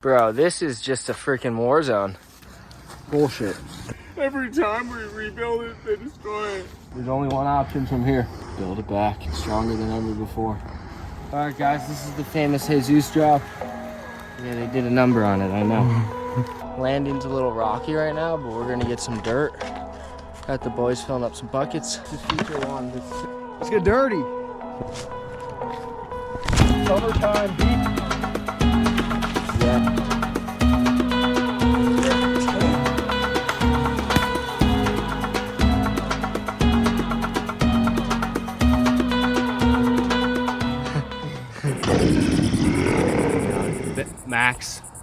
Bro, this is just a freaking war zone. Bullshit. Every time we rebuild it, they destroy it. There's only one option from here. Build it back, stronger than ever before. All right, guys, this is the famous Jesus drop. Yeah, they did a number on it, I know. Landing's a little rocky right now, but we're gonna get some dirt. Got the boys filling up some buckets. This is feature one. Let's get dirty. Summertime beach. Yeah.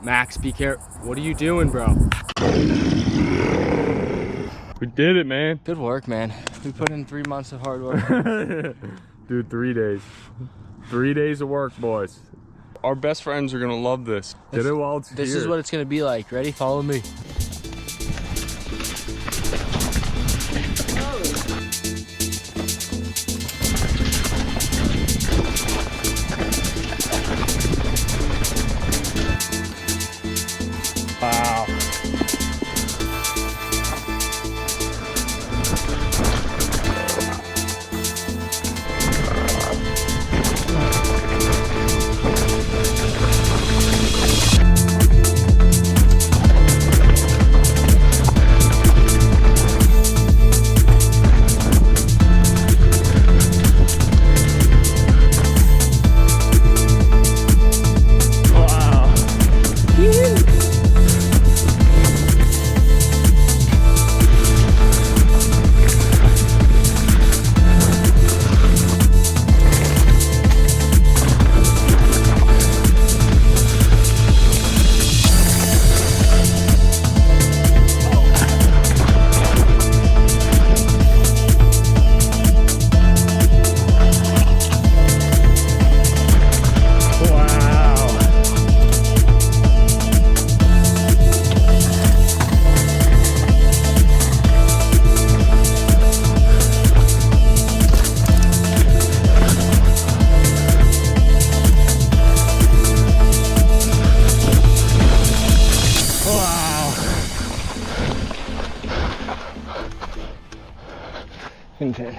Max, be careful. What are you doing, bro? We did it, man. Good work, man. We put in 3 months of hard work. Dude, 3 days. 3 days of work, boys. Our best friends are gonna love this. Did it while it's here. This is what it's gonna be like. Ready? Follow me. Wow. Content.